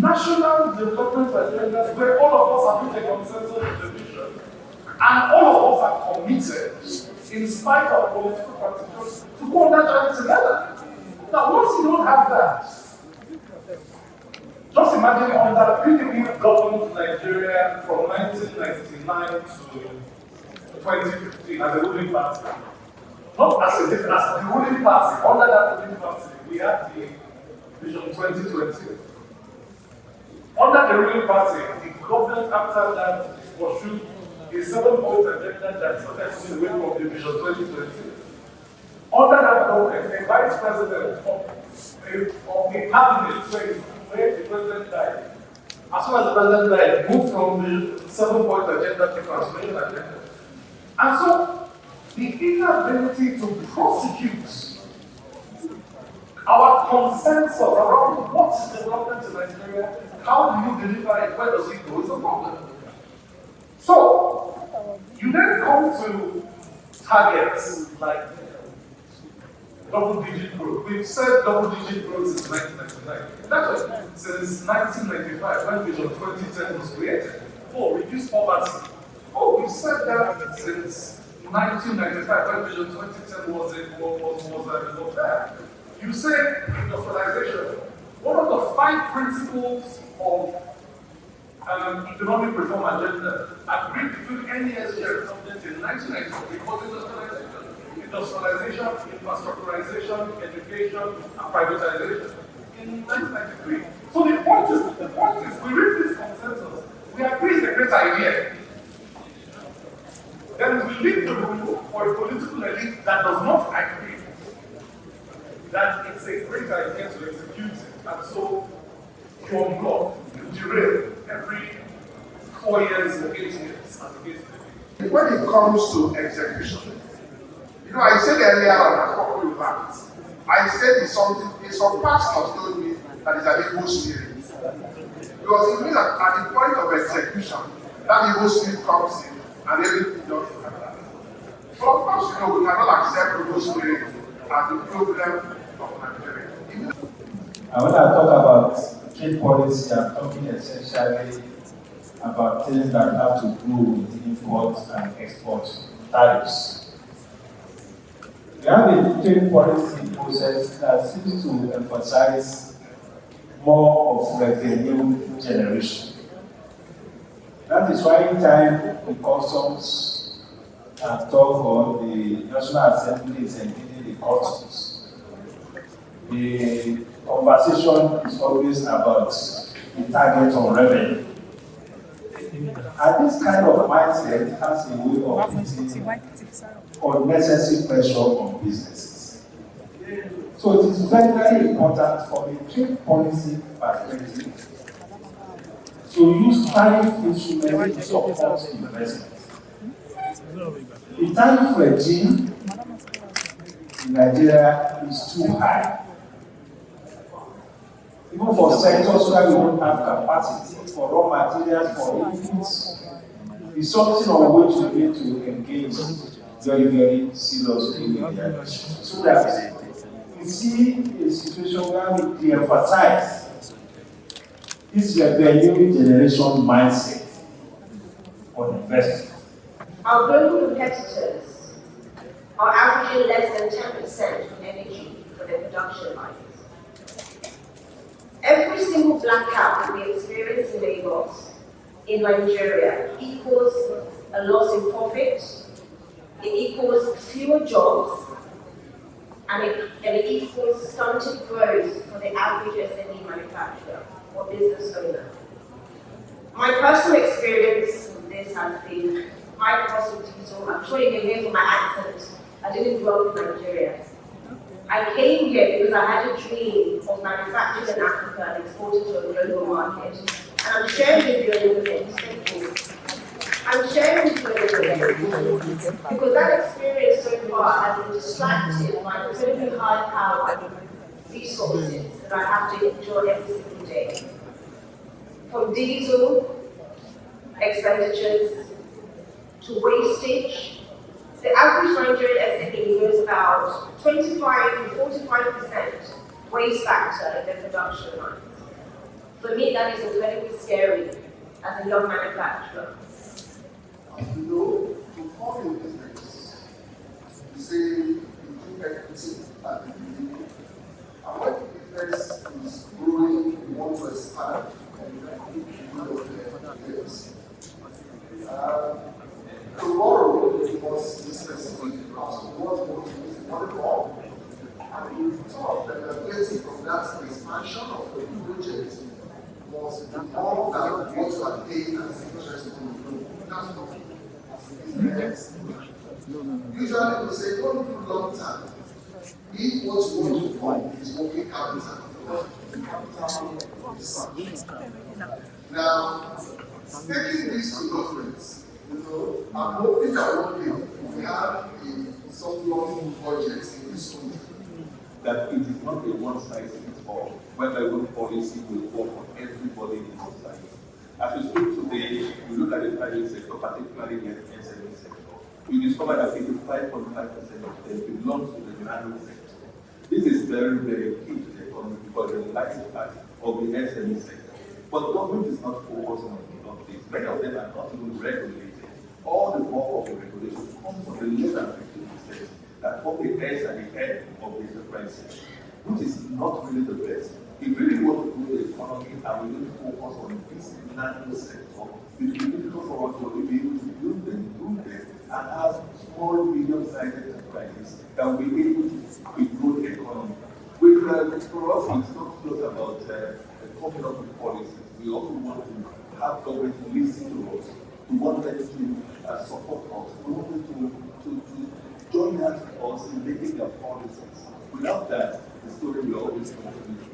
national development agendas where all of us have reached a consensus of the vision, and all of us are committed, in spite of political participation, to go on that journey together. Now, once you don't have that, just imagine under PDP governed Nigeria from 1999 to 2015 as a ruling party. Not as the ruling party, under that ruling party, we had the Vision 2020. Under the ruling party, the government after that pursued a 7-point agenda that started moving away from the Vision 2020. Under that government, the vice president of the cabinet where the president died, as soon as the president died, moved from the 7-point agenda to transformation agenda. And so, the inability to prosecute our consensus around what is development in Nigeria, how do you deliver it, where does it go, is a problem. So, you then come to targets like double-digit growth. We've said double-digit growth since 1999. Actually, since 1995, when Vision 2010 was created. Oh, reduce poverty. Oh, we've said that since 1995, when Vision 2010 was there. You say industrialization. One of the 5 principles of economic reform agenda agreed between NESG and government in 1994 was industrialization. Industrialization, infrastructurization, education, and privatization in 1993. So the point is, we reach this consensus. We agree it's a great idea. Then we leave the room for a political elite that does not agree that it's a great idea to execute it. And so you unblock, you derail every 4 years or 8 years as a case. When it comes to execution, I said earlier on, I talked about I said some pastors told me that it's an evil spirit. Because it means that at the point of execution, that evil spirit comes in and everything just like that. So of course, we cannot accept evil spirit as the problem of Nigeria. And when I talk about trade policy, I'm talking essentially about things that have to do with import and export tariffs. We have a trade policy process that seems to emphasize more of revenue generation. That is why anytime the customs and talk or the National Assembly is engaging the customs, the conversation is always about the target on revenue. And this kind of mindset has a way of putting unnecessary pressure on businesses. So it is very, very important from a trade policy perspective to use tariff instruments to support investment. The tariff regime in Nigeria is too high. Even for sectors where we don't have capacity for raw materials, for inputs, it's something on which we need to engage very, very seriously with the administration. So that we see a situation where we de-emphasize this revenue generation mindset on investment. Our global competitors are averaging less than 10% of energy for their production lines. Every single blackout that we experience in Lagos, in Nigeria, equals a loss in profit, it equals fewer jobs, and it equals stunted growth for the average SME manufacturer or business owner. My personal experience with this has been high cost of diesel. I'm sure you can hear from my accent, I didn't grow up in Nigeria. I came here because I had a dream of manufacturing in Africa and exporting to a global market. And I'm sharing with you a little bit. I'm sharing with you a little bit because that experience so far has been distracted by incredibly high power resources that I have to enjoy every single day. From diesel expenditures to wastage. The average Nigerian SME knows about 25 to 45% waste factor in their production lines. For me, that is incredibly scary as a young manufacturer. As you know, to form a business, you say you do equity at the beginning. And when the business is growing, you want to expand and you do your years. Tomorrow, you must be specific as to what you want to use the money for. And you thought that the blessing from that expansion of the project was more than what you are paying as interest on the loan. That's not business. Usually, we say, don't do long term. If what you want to fund is working capital, now, taking this to reference, I'm hoping that one day we have a surplus budget in this country. That it is not a one-size-fits-all, whether one policy will work for everybody in society. As we speak today, we look at the private sector, particularly the SME sector. You discover that 85.5% of them belong to the nano sector. This is very, very key to the economy because the largest part of the SME sector. But government is not focused on this. Many of them are not even regulated. All the bulk of the regulation comes from the less than 50% that form the S at the end of the enterprise sector, which is not really the best. If we really want to grow the economy and we really focus on this nano sector, it will be difficult for us to be able to build them, and have small, medium-sized enterprises that will be able to grow the economy. For us, it's not just about coming up with policies. We also want to have government to listen to us. We want them to support us. We want them to join hands with us in making their policies. Without that, the story will always continue.